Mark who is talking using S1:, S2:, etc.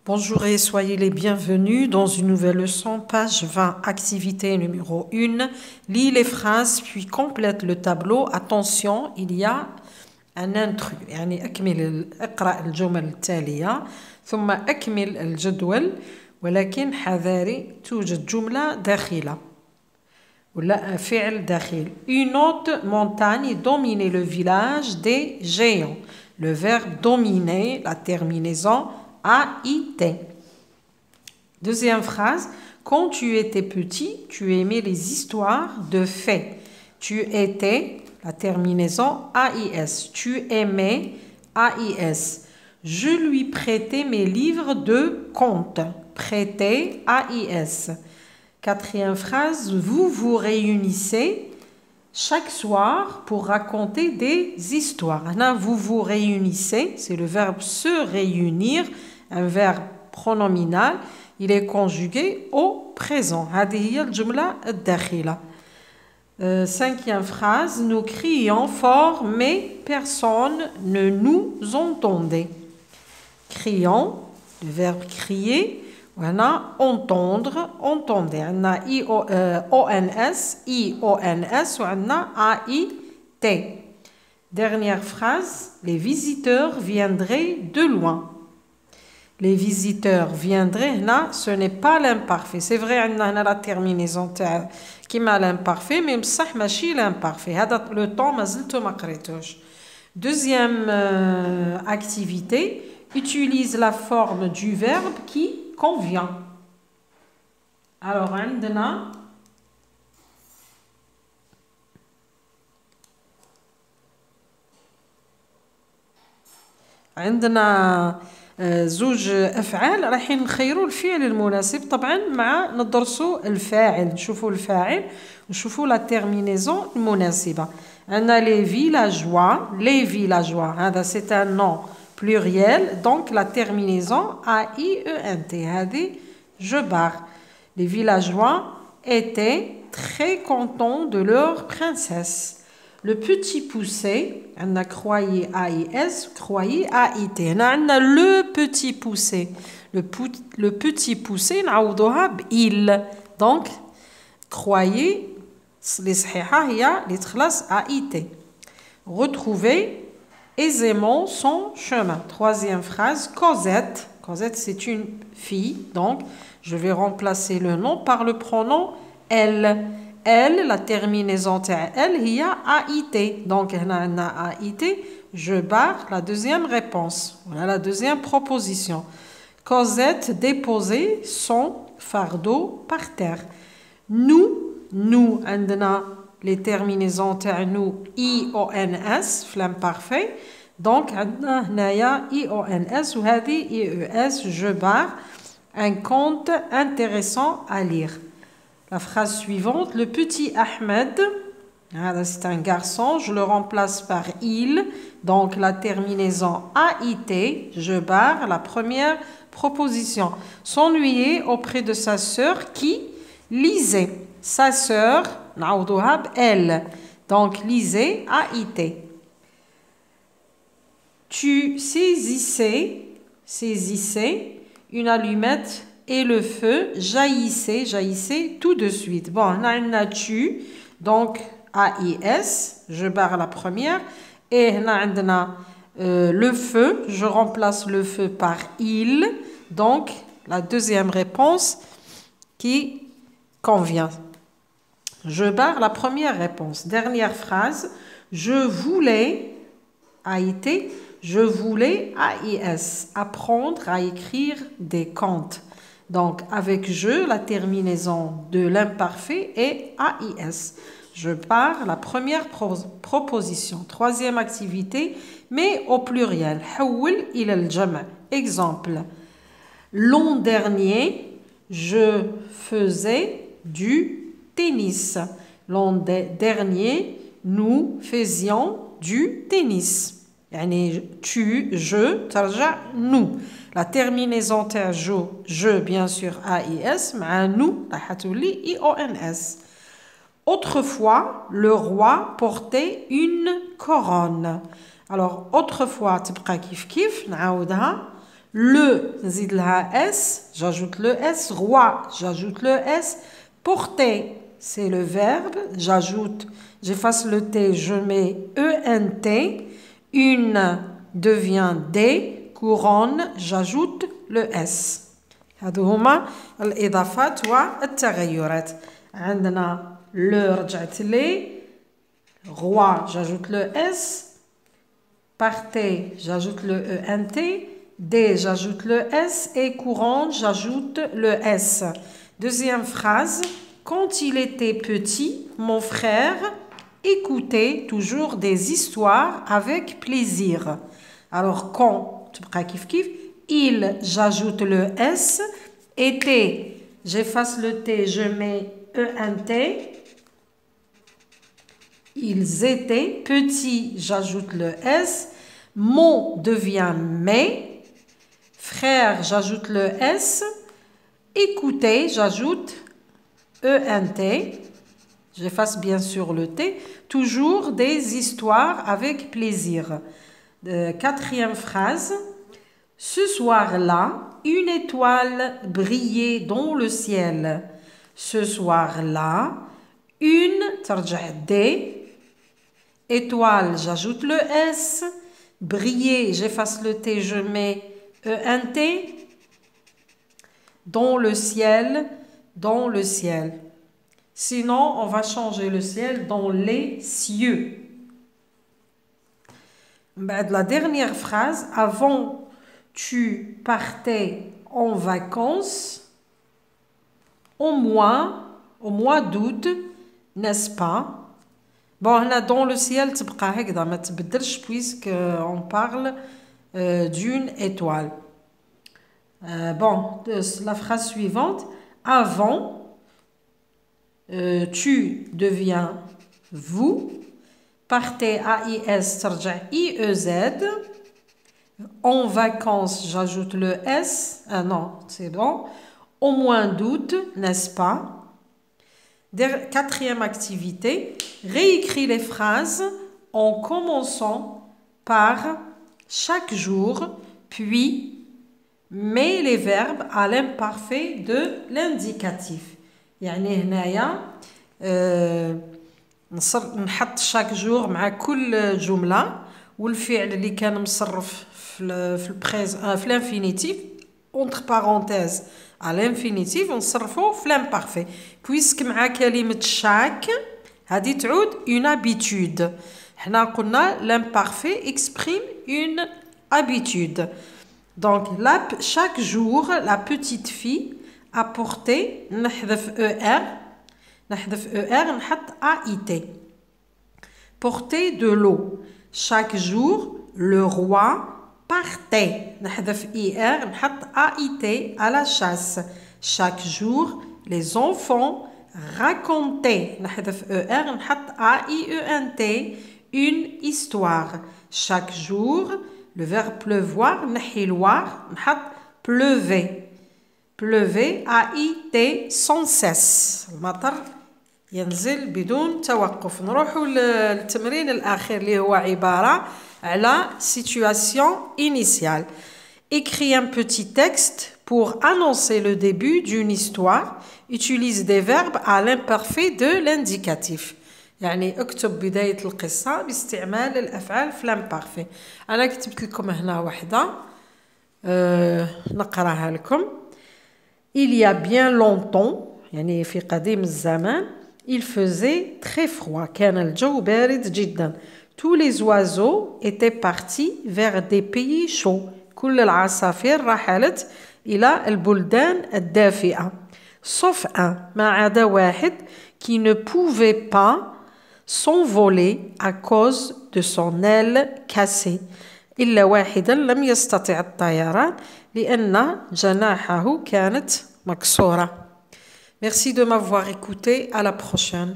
S1: Bonjour et soyez les bienvenus dans une nouvelle leçon, page 20, activité numéro 1. Lis les phrases puis complète le tableau. Attention, il y a un intrus. يعني اقرأ الجمل التالية ثم أكمل الجدول ولكن حذاري توجد جملة داخلة ولا فعل داخل. Une haute montagne dominait le village des géants. Le verbe dominer, la terminaison A-I-T. Deuxième phrase. Quand tu étais petit, tu aimais les histoires de fées. Tu étais, la terminaison A-I-S. Tu aimais A-I-S. Je lui prêtais mes livres de contes. Prêter A-I-S. Quatrième phrase. Vous vous réunissez chaque soir pour raconter des histoires. Là, vous vous réunissez, c'est le verbe se réunir, un verbe pronominal, il est conjugué au présent. هذه هي الجملة الداخلة. Cinquième phrase, nous crions fort mais personne ne nous entendait. Crions, le verbe crier. On a entendre, entendre. On a I-O-N-S, I-O-N-S, on a A-I-T. Dernière phrase, les visiteurs viendraient de loin. Les visiteurs viendraient, là, ce n'est pas l'imparfait. C'est vrai, on a la terminaison qui m'a l'imparfait, mais صح ماشي l'imparfait. هذا le temps ما زلت ما قريتوش. Deuxième activité, utilise la forme du verbe qui convient. Alors, عندنا زوج أفعال راح نخيروا الفعل المناسب طبعا مع ندرسوا الفاعل نشوفوا الفاعل ونشوفوا لا terminaison المناسبة. عندنا les villageois هذا c'est un nom pluriel, donc la terminaison A-I-E-N-T. Je barre. Les villageois étaient très contents de leur princesse. Le petit poussé, on a croyé A-I-S, croyé A-I-T. On a le petit poussé. Le petit poussé, on a il. Donc, croyez, les صحيحة هي les تخلص A-I-T. Retrouver aisément son chemin. Troisième phrase, Cosette. Cosette, c'est une fille, donc je vais remplacer le nom par le pronom elle. Elle, la terminaison elle, il y a A-I-T. Donc, on a A-I-T, je barre la deuxième réponse. Voilà la deuxième proposition. Cosette déposait son fardeau par terre. Nous, on a les terminaisons nous I-O-N-S, flamme parfait. Donc, on a I-O-N-S ou I-E-S, je barre. Un conte intéressant à lire. La phrase suivante, le petit Ahmed, c'est un garçon, je le remplace par il. Donc, la terminaison A-I-T, je barre la première proposition. S'ennuyer auprès de sa sœur qui lisait. Sa sœur, elle. Donc, lisez, A-I-T. Tu saisissais une allumette et le feu jaillissait tout de suite. Bon, on a tu, donc A-I-S, je barre la première. Et on a le feu, je remplace le feu par il. Donc, la deuxième réponse qui convient. Je barre la première réponse. Dernière phrase. Je voulais, A-I-T, je voulais, A-I-S, apprendre à écrire des contes. Donc, avec je, la terminaison de l'imparfait est A-I-S. Je barre la première proposition. Troisième activité, mais au pluriel. حول إلى الجمع. Exemple. L'an dernier, je faisais du tennis. L'an dernier, nous faisions du tennis. يعني tu, je, ترجع nous. La terminaison je, bien sûr, A-I-S, مع nous, راح تولي I-O-N-S. Autrefois, le roi portait une couronne. Alors, autrefois, تبقى كيف كيف نعاودها. Le, زيد لها S, j'ajoute le S. Roi, j'ajoute le S. Porter, c'est le verbe. J'efface le T, je mets ENT. Une devient des. Couronne, j'ajoute le S. هادو هما الإضافات والتغيرات. عندنا le رجعت لي. Roi, j'ajoute le S. Partez, j'ajoute le ENT. Des, j'ajoute le S. Et couronne, j'ajoute le S. Deuxième phrase. Quand il était petit, mon frère écoutait toujours des histoires avec plaisir. Alors, quand, il, j'ajoute le S. Était, j'efface le T, je mets ENT. Ils étaient petits, j'ajoute le S. Mon devient mes. Frère, j'ajoute le S. Écoutez, j'ajoute ENT. J'efface bien sûr le T. Toujours des histoires avec plaisir. Quatrième phrase. Ce soir-là, une étoile brillait dans le ciel. Ce soir-là, une des. Étoile, j'ajoute le S. Briller, j'efface le T, je mets ENT. Dans le ciel, dans le ciel. Sinon, on va changer le ciel dans les cieux. La dernière phrase, avant tu partais en vacances, au mois d'août, n'est-ce pas? Bon, là, dans le ciel, puisqu'on parle d'une étoile. Bon, la phrase suivante. Avant, tu deviens vous. Partez, AIS, ترجع IEZ. En vacances, j'ajoute le S. Ah non, c'est bon. Au mois d'août, n'est-ce pas? Quatrième activité, réécris les phrases en commençant par chaque jour, puis mets les verbes à l'imparfait de l'indicatif. يعني هنايا نحط chaque jour مع كل جملة والفعل اللي كان مصرف في l'infinitif entre parenthèses à l'infinitif ونصرفه في l'imparfait. Puisque مع كلمة chaque هذه تعود une habitude. حنا قلنا l'imparfait exprime une habitude. Donc chaque jour la petite fille a porté نحذف ER نحط AIT. Porter de l'eau. Chaque jour le roi partait. نحذف IR نحط AIT à la chasse. Chaque jour les enfants racontaient. نحذف ER نحط AIENT une histoire. Chaque jour le verbe pleuvoir نحي الوار نحط pleuvait. Pleuvait AIT sans cesse. المطر ينزل بدون توقف. نروحوا للتمرين الأخير اللي هو عبارة على situation initiale. Écris un petit texte pour annoncer le début d'une histoire. Utilise des verbes à l'imparfait de l'indicatif. يعني اكتب بداية القصة باستعمال الأفعال في l'imparfait. أنا كتبت لكم هنا واحدة نقراها لكم. Il y a bien longtemps, يعني في قديم الزمان, il faisait très froid. كان الجو بارد جدا. Tous les oiseaux étaient partis vers des pays chauds. كل العصافير رحلت إلى البلدان الدافئة. Sauf un, ما عدا واحد, qui ne pouvait pas s'envoler à cause de son aile cassée. إلا واحدا لم يستطع الطيران لأن جناحه كانت مكسورة. Merci de m'avoir écouté. À la prochaine.